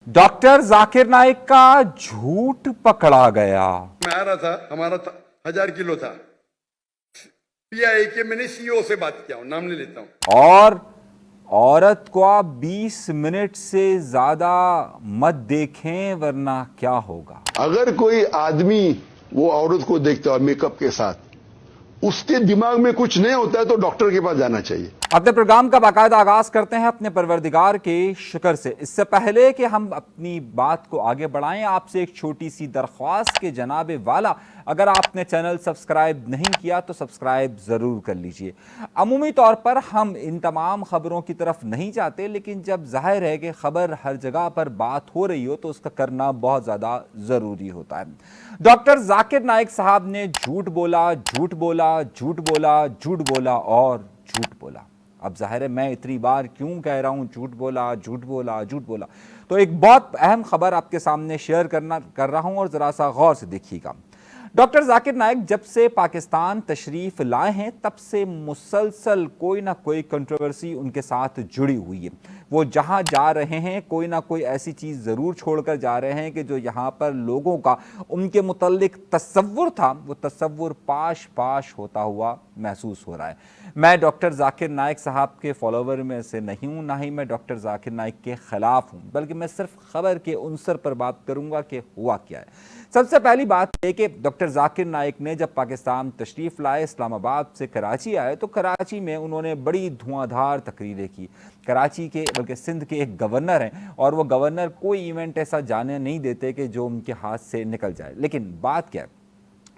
Doctor Zakir Naik का झूठ पकड़ा गया। मैं आ रहा था, हमारा 1000 किलो था। पीआई के मैंने सीईओ से बात किया हूं, नाम नहीं लेता हूं। और औरत को आप 20 मिनट से ज्यादा मत देखें वरना क्या होगा। अगर कोई आदमी वो औरत को देखता है मेकअप के साथ, उसके दिमाग में कुछ नहीं होता है तो डॉक्टर के पास जाना चाहिए। अपने प्रोग्राम का बाकायदा आगाज करते हैं अपने परवरदिगार के शुक्र से। इससे पहले कि हम अपनी बात को आगे बढ़ाएं, आपसे एक छोटी सी दरख्वास्त के जनाबे वाला, अगर आपने चैनल सब्सक्राइब नहीं किया तो सब्सक्राइब ज़रूर कर लीजिए। अमूमी तौर पर हम इन तमाम ख़बरों की तरफ नहीं जाते, लेकिन जब जाहिर है कि ख़बर हर जगह पर बात हो रही हो तो उसका करना बहुत ज़्यादा ज़रूरी होता है। डॉक्टर जाकिर नाइक साहब ने झूठ बोला, झूठ बोला, झूठ बोला, झूठ बोला और झूठ बोला। अब जाहिर है मैं इतनी बार क्यों कह रहा हूं झूठ बोला, झूठ बोला, झूठ बोला, तो एक बहुत अहम खबर आपके सामने शेयर कर रहा हूं और जरा सा गौर से देखिएगा। डॉक्टर जाकिर नाइक जब से पाकिस्तान तशरीफ लाए हैं तब से मुसलसल कोई ना कोई कंट्रोवर्सी उनके साथ जुड़ी हुई है। वो जहां जा रहे हैं कोई ना कोई ऐसी चीज़ ज़रूर छोड़कर जा रहे हैं कि जो यहाँ पर लोगों का उनके मुतल्लिक तसव्वुर था वो तसव्वुर पाश पाश होता हुआ महसूस हो रहा है। मैं डॉक्टर जाकिर नाइक साहब के फॉलोवर में से नहीं हूँ, ना ही मैं डॉक्टर जाकिर नाइक के ख़िलाफ़ हूँ, बल्कि मैं सिर्फ ख़बर के उनसर पर बात करूँगा कि हुआ क्या है। सबसे पहली बात है कि डॉक्टर जाकिर नाइक ने जब पाकिस्तान तशरीफ़ लाए, इस्लामाबाद से कराची आए, तो कराची में उन्होंने बड़ी धुआंधार तकरीरें की। कराची के बल्कि सिंध के एक गवर्नर हैं और वो गवर्नर कोई इवेंट ऐसा जाने नहीं देते कि जो उनके हाथ से निकल जाए। लेकिन बात क्या है,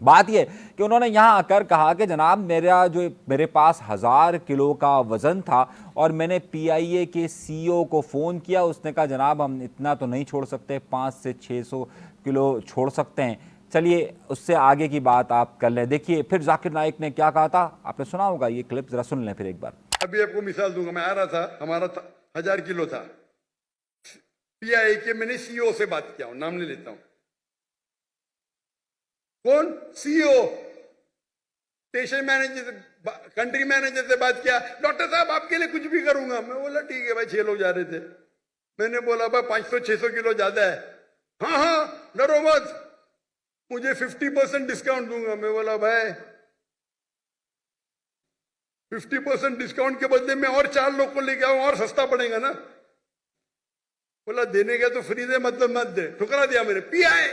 बात यह कि उन्होंने यहाँ आकर कहा कि जनाब मेरे पास 1000 किलो का वज़न था और मैंने पीआईए के सीईओ को फ़ोन किया। उसने कहा जनाब हम इतना तो नहीं छोड़ सकते, 500 से 600 किलो छोड़ सकते हैं, चलिए उससे आगे की बात आप कर लें। देखिए फिर जाकिर नाइक ने क्या कहा था, आपने सुना होगा, ये क्लिप ज़रा सुन लें फिर एक बार। अभी आपको मिसाल दूंगा। मैं आ रहा था, हमारा 1000 किलो था। पीआई के मैंने सीईओ से बात किया हूं, नाम नहीं लेता हूं। कौन? CEO, station manager, country manager से बात किया। डॉक्टर साहब आपके लिए कुछ भी करूंगा। मैं बोला ठीक है भाई, 6 लोग जा रहे थे। मैंने बोला भाई 500-600 किलो ज्यादा है। हाँ हाँ डरो मत, मुझे 50% डिस्काउंट दूंगा। मैं बोला भाई 50% डिस्काउंट के बदले में और 4 लोग को लेके आऊं और सस्ता पड़ेगा ना। बोला देने का तो फ्री दे, मतलब मत दे। ठुकरा दिया मैंने। पीआई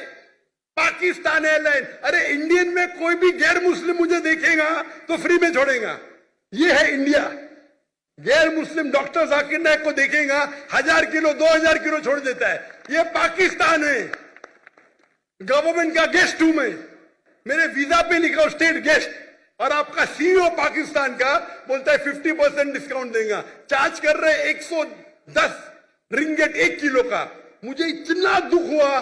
पाकिस्तान एयरलाइन, अरे इंडियन में कोई भी गैर मुस्लिम मुझे देखेगा तो फ्री में छोड़ेगा। ये है इंडिया। गैर मुस्लिम डॉक्टर जाकिर नाइक को देखेगा, 1000 किलो 2000 किलो छोड़ देता है। ये पाकिस्तान है। गवर्नमेंट का गेस्ट हूं मैं, मेरे वीजा पे लिखा हो स्टेट गेस्ट, और आपका सीईओ पाकिस्तान का बोलता है 50% डिस्काउंट देगा। चार्ज कर रहे 110 रिंगेट 1 किलो का। मुझे इतना दुख हुआ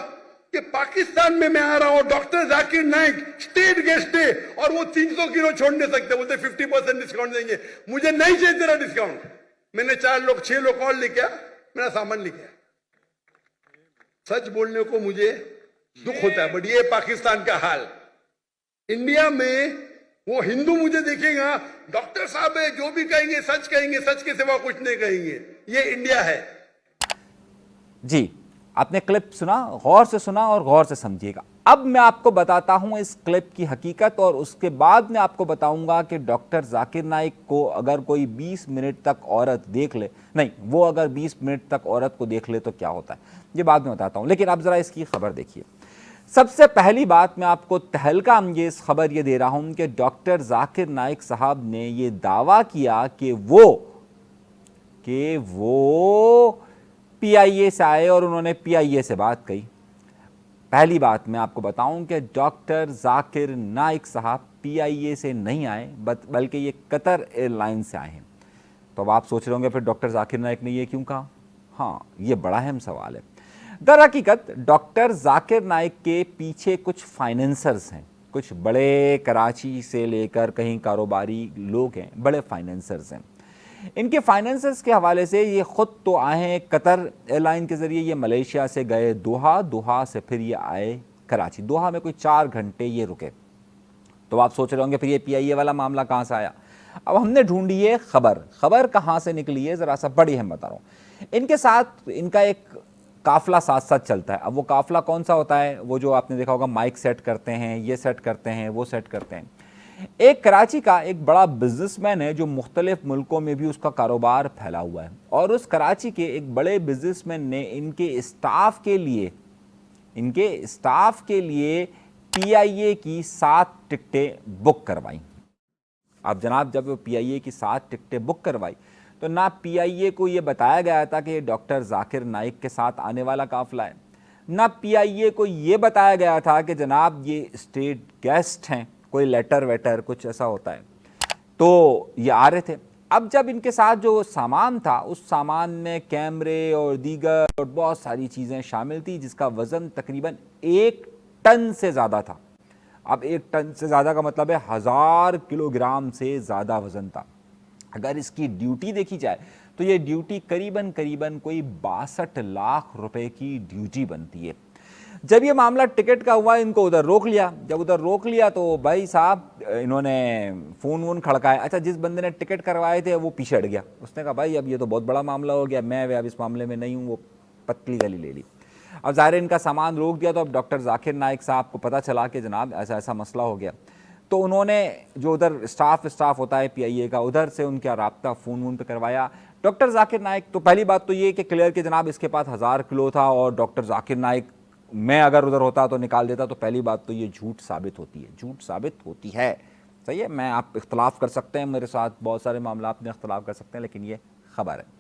कि पाकिस्तान में मैं आ रहा हूं, doctor Zakir Naik state guest है और वो 300 किलो छोड़ नहीं सकते, बोलते 50% डिस्काउंट देंगे। मुझे नहीं चाहिए तेरा डिस्काउंट। मैंने 6 लोग और लेके आया, मेरा सामान लेके आया। सच बोलने को मुझे दुख होता है, बट ये पाकिस्तान का हाल। इंडिया में वो हिंदू मुझे देखेगा, डॉक्टर साहब है, जो भी कहेंगे सच कहेंगे, सच के सिवा कुछ नहीं कहेंगे। ये इंडिया है जी। आपने क्लिप सुना, गौर से सुना और गौर से समझिएगा। अब मैं आपको बताता हूं इस क्लिप की हकीकत और उसके बाद मैं आपको बताऊंगा कि डॉक्टर जाकिर नाइक को अगर कोई 20 मिनट तक औरत देख ले, नहीं वो अगर 20 मिनट तक औरत को देख ले तो क्या होता है, ये बाद में बताता हूं। लेकिन अब जरा इसकी खबर देखिए। सबसे पहली बात मैं आपको तहलका अंगेज खबर ये दे रहा हूं कि डॉक्टर जाकिर नाइक साहब ने ये दावा किया कि वो पीआईए से आए और उन्होंने पीआईए से बात कही। पहली बात मैं आपको बताऊं कि डॉक्टर जाकिर नाइक साहब पीआईए से नहीं आए, बल्कि ये कतर एयरलाइन से आए हैं। तो अब आप सोच रहे होंगे फिर डॉक्टर जाकिर नाइक ने ये क्यों कहा। हाँ, ये बड़ा अहम सवाल है। दर हकीकत डॉक्टर जाकिर नाइक के पीछे कुछ फाइनेंसर्स हैं, कुछ बड़े कराची से लेकर कहीं कारोबारी लोग हैं, बड़े फाइनेंसर्स हैं। इनके फाइनेंसर्स के हवाले से ये ख़ुद तो आए हैं कतर एयरलाइन के ज़रिए, ये मलेशिया से गए दोहा, दोहा से फिर ये आए कराची। दोहा में कोई 4 घंटे ये रुके। तो आप सोच रहे होंगे फिर ये पीआईए वाला मामला कहाँ से आया। अब हमने ढूंढी है खबर कहाँ से निकली है, ज़रा सा बड़ी हम बता रहा हूँ। इनके साथ इनका एक काफिला साथ साथ चलता है। अब वो काफिला कौन सा होता है? वो जो आपने देखा होगा माइक सेट करते हैं, ये सेट करते हैं, वो सेट करते हैं। एक कराची का एक बड़ा बिजनेसमैन है जो मुख्तलिफ मुल्कों में भी उसका कारोबार फैला हुआ है, और उस कराची के एक बड़े बिजनेसमैन ने इनके स्टाफ के लिए PIA की 7 टिकटें बुक करवाई। अब जनाब, जब वो PIA की 7 टिकटें बुक करवाई तो ना PIA को ये बताया गया था कि ये डॉक्टर जाकिर नाइक के साथ आने वाला काफिला है, ना PIA को ये बताया गया था कि जनाब ये स्टेट गेस्ट हैं, कोई लेटर वेटर कुछ ऐसा होता है। तो ये आ रहे थे। अब जब इनके साथ जो सामान था, उस सामान में कैमरे और दीगर और बहुत सारी चीज़ें शामिल थी, जिसका वज़न तकरीबन 1 टन से ज़्यादा था। अब 1 टन से ज़्यादा का मतलब है 1000 किलोग्राम से ज़्यादा वज़न था। अगर इसकी ड्यूटी देखी जाए तो ये ड्यूटी करीबन करीबन कोई 62 लाख रुपए की ड्यूटी बनती है। जब ये मामला टिकट का हुआ, इनको उधर रोक लिया। जब उधर रोक लिया तो भाई साहब इन्होंने फ़ोन वोन खड़काया। अच्छा, जिस बंदे ने टिकट करवाए थे वो पीछे हट गया। उसने कहा भाई अब ये तो बहुत बड़ा मामला हो गया, मैं अब इस मामले में नहीं हूँ, वो पतली गली ले ली। अब ज़ाहिर इनका सामान रोक दिया। तो अब डॉक्टर जाकिर नाइक साहब को पता चला कि जनाब ऐसा ऐसा मसला हो गया। तो उन्होंने जो उधर स्टाफ होता है PIA का, उधर से उनका राब्ता फ़ोन वोन पे करवाया। डॉक्टर जाकिर नाइक, तो पहली बात तो ये कि क्लियर कि जनाब इसके पास 1000 किलो था और डॉक्टर जाकिर नाइक, मैं अगर उधर होता तो निकाल देता। तो पहली बात तो ये झूठ साबित होती है। सही है, मैं आप इख्तलाफ कर सकते हैं मेरे साथ, बहुत सारे मामला में इख्तलाफ कर सकते हैं, लेकिन ये खबर है।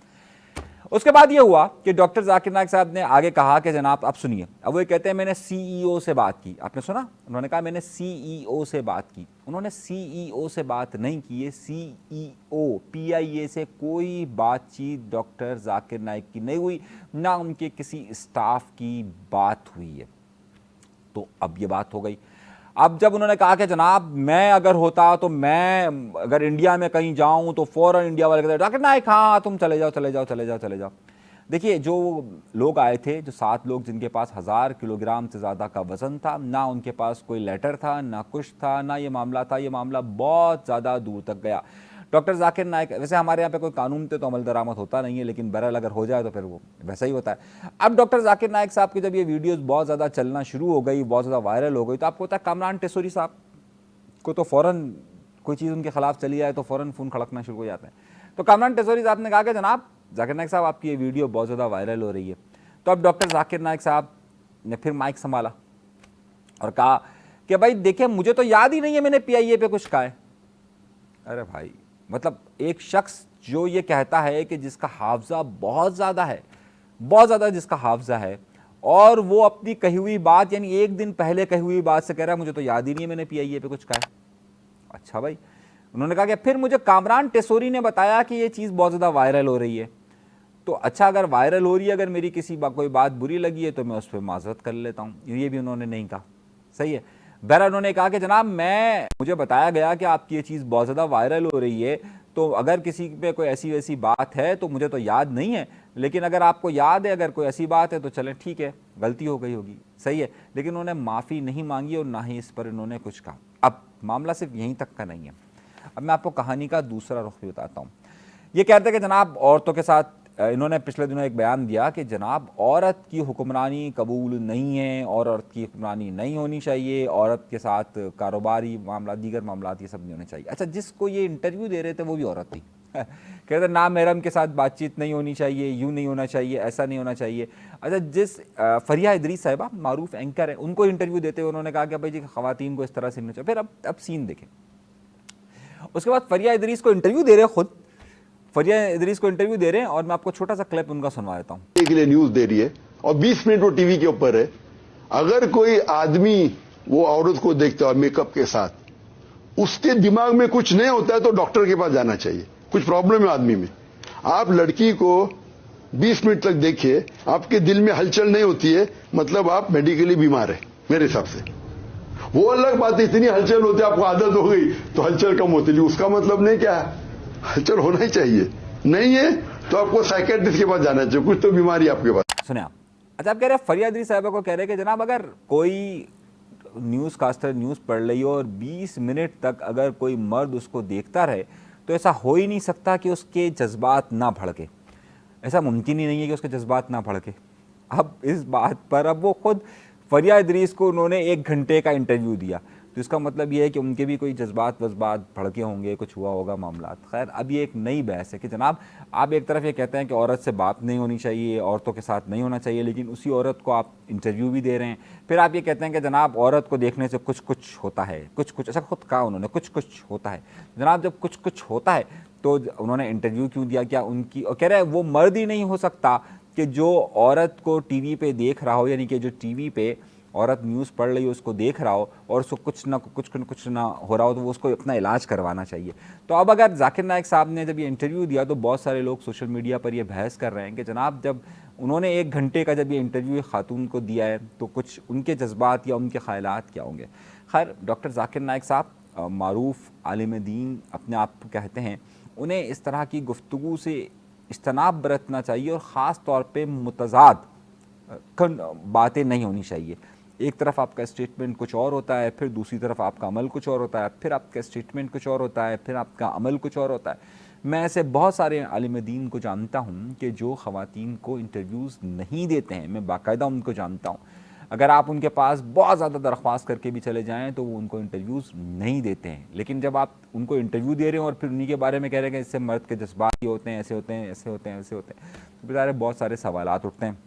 उसके बाद ये हुआ कि डॉक्टर जाकिर नाइक साहब ने आगे कहा कि जनाब आप सुनिए। अब वो कहते हैं मैंने CEO से बात की। आपने सुना? उन्होंने कहा मैंने CEO से बात की। उन्होंने CEO से बात नहीं की है, CEO PIA से कोई बातचीत डॉक्टर जाकिर नाइक की नहीं हुई, ना उनके किसी स्टाफ की बात हुई है। तो अब ये बात हो गई। अब जब उन्होंने कहा कि जनाब मैं अगर होता तो मैं अगर इंडिया में कहीं जाऊं तो फौरन इंडिया वाले कहते डॉक्टर नाइक हाँ तुम चले जाओ। देखिए, जो लोग आए थे, जो 7 लोग जिनके पास 1000 किलोग्राम से ज़्यादा का वज़न था, ना उनके पास कोई लेटर था, ना कुछ था, ना ये मामला था। ये मामला बहुत ज़्यादा दूर तक गया। डॉक्टर जाकिर नाइक, वैसे हमारे यहाँ पे कोई कानून पे तो अमल दरामद होता नहीं है, लेकिन बहरहाल अगर हो जाए तो फिर वो वैसा ही होता है। अब डॉक्टर जाकिर नाइक साहब की जब ये वीडियोस बहुत ज़्यादा चलना शुरू हो गई, बहुत ज़्यादा वायरल हो गई, तो आपको पता है कामरान टेसोरी साहब को तो फ़ौरन कोई चीज़ उनके खिलाफ चली जाए तो फ़ौरन फ़ोन खड़कना शुरू हो जाते हैं। तो कामरान टेसोरी साहब ने कहा कि जनाब जाकिर नाइक साहब आपकी ये वीडियो बहुत ज़्यादा वायरल हो रही है। तो अब डॉक्टर जाकिर नाइक साहब ने फिर माइक संभाला और कहा कि भाई देखिए मुझे तो याद ही नहीं है मैंने PIA पे कुछ कहा है। अरे भाई, मतलब एक शख्स जो ये कहता है कि जिसका हाफजा बहुत ज़्यादा जिसका हाफजा है, और वो अपनी कही हुई बात यानी एक दिन पहले कही हुई बात से कह रहा है मुझे तो याद ही नहीं है मैंने PIA पे कुछ कहा है। अच्छा भाई, उन्होंने कहा कि फिर मुझे कामरान टेसोरी ने बताया कि ये चीज़ बहुत ज़्यादा वायरल हो रही है। तो अच्छा, अगर वायरल हो रही है, अगर मेरी किसी कोई बात बुरी लगी है तो मैं उस पर माजरत कर लेता हूँ। ये भी उन्होंने नहीं कहा। सही है। बहरहाल उन्होंने कहा कि जनाब मुझे बताया गया कि आपकी ये चीज़ बहुत ज़्यादा वायरल हो रही है, तो अगर किसी पे कोई ऐसी वैसी बात है तो मुझे तो याद नहीं है, लेकिन अगर आपको याद है, अगर कोई ऐसी बात है तो चलें ठीक है, गलती हो गई होगी। सही है। लेकिन उन्होंने माफ़ी नहीं मांगी और ना ही इस पर इन्होंने कुछ कहा। अब मामला सिर्फ यहीं तक का नहीं है। अब मैं आपको कहानी का दूसरा रुख भी बताता हूँ। ये कहते हैं कि जनाब औरतों के साथ, इन्होंने पिछले दिनों एक बयान दिया कि जनाब औरत की हुक्मरानी कबूल नहीं है, और औरत की हुक्मरानी नहीं होनी चाहिए, औरत के साथ कारोबारी मामला, दीगर मामला ये सब नहीं होने चाहिए। अच्छा, जिसको ये इंटरव्यू दे रहे थे वो भी औरत थी। कहते ना महरम के साथ बातचीत नहीं होनी चाहिए, यूँ नहीं होना चाहिए, ऐसा नहीं होना चाहिए। अच्छा, जिस फरिया इदरीस साहिबा मारूफ एंकर है, उनको इंटरव्यू देते हुए उन्होंने कहा कि भाई जी ख़वातीन को इस तरह से नहीं चाहिए। फिर अब सीन देखें। उसके बाद फरिया इदरीस को इंटरव्यू दे रहे हैं, खुद फरिया इदरीस को इंटरव्यू दे रहे हैं, और मैं आपको छोटा सा क्लिप उनका सुनवा देता हूँ। के लिए न्यूज दे रही है और 20 मिनट वो टीवी के ऊपर है। अगर कोई आदमी वो औरत को देखता है मेकअप के साथ, उसके दिमाग में कुछ नहीं होता है तो डॉक्टर के पास जाना चाहिए। कुछ प्रॉब्लम है आदमी में। आप लड़की को 20 मिनट तक देखिए, आपके दिल में हलचल नहीं होती है, मतलब आप मेडिकली बीमार है मेरे हिसाब से। वो अलग बात है, इतनी हलचल होती है, आपको आदत हो गई तो हलचल कम होती है, उसका मतलब नहीं क्या है, हलचल होना ही चाहिए। नहीं है तो आपको साइकेट्रिस्ट के पास जाना चाहिए, कुछ तो बीमारी आपके पास। सुने आप। अच्छा, आप कह रहे हैं फरिया इदरीस साहिबा को कह रहे हैं कि जनाब अगर कोई न्यूज़ कास्टर न्यूज़ पढ़ रही हो और 20 मिनट तक अगर कोई मर्द उसको देखता रहे तो ऐसा हो ही नहीं सकता कि उसके जज्बात ना भड़के। ऐसा मुमकिन ही नहीं है कि उसके जज्बात ना भड़के। अब इस बात पर अब वो खुद फरिया इदरीस को उन्होंने 1 घंटे का इंटरव्यू दिया, तो इसका मतलब ये है कि उनके भी कोई जज्बात वज्बात भड़के होंगे, कुछ हुआ होगा मामला। खैर, अब ये एक नई बहस है कि जनाब आप एक तरफ ये कहते हैं कि औरत से बात नहीं होनी चाहिए, औरतों के साथ नहीं होना चाहिए, लेकिन उसी औरत को आप इंटरव्यू भी दे रहे हैं। फिर आप ये कहते हैं कि जनाब औरत को देखने से कुछ कुछ होता है, कुछ कुछ, ऐसा खुद कहा उन्होंने, कुछ कुछ होता है। जनाब जब कुछ कुछ होता है तो उन्होंने इंटरव्यू क्यों दिया? क्या उनकी, और कह रहे हैं वो मर्द ही नहीं हो सकता कि जो औरत को टीवी पे देख रहा हो, यानी कि जो टीवी पे औरत न्यूज़ पढ़ रही हो उसको देख रहा हो और उसको कुछ ना हो रहा हो, तो वो उसको अपना इलाज करवाना चाहिए। तो अब अगर जाकिर नाइक साहब ने जब ये इंटरव्यू दिया तो बहुत सारे लोग सोशल मीडिया पर ये बहस कर रहे हैं कि जनाब जब उन्होंने 1 घंटे का जब ये इंटरव्यू खातून को दिया है तो कुछ उनके जज्बात या उनके ख्यालात क्या होंगे। खैर, डॉक्टर जाकिर नाइक साहब मारूफ आलिम दीन अपने आप को कहते हैं, उन्हें इस तरह की गुफ्तगू से इज्तनाब बरतना चाहिए और ख़ास तौर पर मुतज़ाद बातें नहीं होनी चाहिए। एक तरफ आपका स्टेटमेंट कुछ और होता है, फिर दूसरी तरफ आपका अमल कुछ और होता है, फिर आपका स्टेटमेंट कुछ और होता है, फिर आपका अमल कुछ और होता है। मैं ऐसे बहुत सारे आलिम दीन को जानता हूँ कि जो ख़वातीन को इंटरव्यूज़ नहीं देते हैं, मैं बाकायदा उनको जानता हूँ। अगर आप उनके पास बहुत ज़्यादा दरख्वास्त करके भी चले जाएँ तो वो उनको इंटरव्यूज़ नहीं देते हैं, लेकिन जब आप उनको इंटरव्यू दे रहे हो और फिर उन्हीं के बारे में कह रहे हैं कि इससे मर्द के जज्बात ये होते हैं, ऐसे होते हैं, ऐसे होते हैं, ऐसे होते हैं, तो बेचारे बहुत सारे सवालात उठते हैं।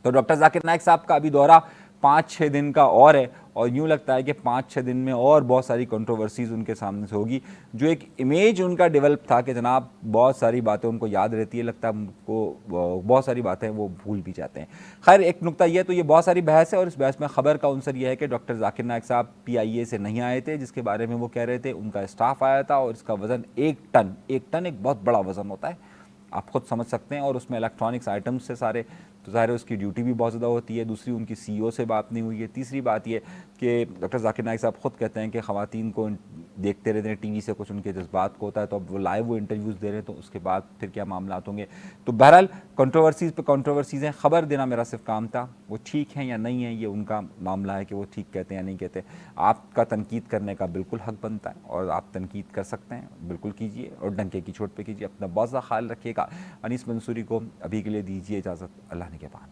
तो डॉक्टर जाकिर नाइक साहब का अभी दौरा 5-6 दिन का और है, और यूँ लगता है कि 5-6 दिन में और बहुत सारी कंट्रोवर्सीज़ उनके सामने से होगी। जो एक इमेज उनका डेवलप था कि जनाब बहुत सारी बातें उनको याद रहती है, लगता है उनको बहुत सारी बातें वो भूल भी जाते हैं। खैर, एक नुकता यह, तो ये बहुत सारी बहस है और इस बहस में ख़बर का अंसर यह है कि डॉक्टर जाकिर नाइक साहब PIA से नहीं आए थे, जिसके बारे में वो कह रहे थे। उनका स्टाफ आया था और इसका वज़न 1 टन, 1 टन एक बहुत बड़ा वज़न होता है, आप खुद समझ सकते हैं, और उसमें इलेक्ट्रॉनिक्स आइटम्स से सारे, तो ज़ाहिर है उसकी ड्यूटी भी बहुत ज़्यादा होती है। दूसरी, उनकी CEO से बात नहीं हुई है। तीसरी बात ये कि डॉक्टर जाकिर नाइक साहब खुद कहते हैं कि ख़वातीन को देखते रहते हैं टीवी से, कुछ उनके जज्बात को होता है, तो अब वो लाइव वो इंटरव्यूज़ दे रहे हैं, तो उसके बाद फिर क्या मामला होंगे। तो बहरहाल कंट्रोवर्सीज़ पे कंट्रोवर्सीज़ हैं। ख़बर देना मेरा सिर्फ काम था, वो ठीक है या नहीं है ये उनका मामला है कि वो ठीक कहते हैं या नहीं कहते। आपका तनकीद करने का बिल्कुल हक बनता है और आप तनकीद कर सकते हैं, बिल्कुल कीजिए, और डंके की चोट पे कीजिए। अपना बहुत सा ख्याल रखिएगा। अनीस मंसूरी को अभी के लिए दीजिए इजाज़त, अल्लाह ने के बाद।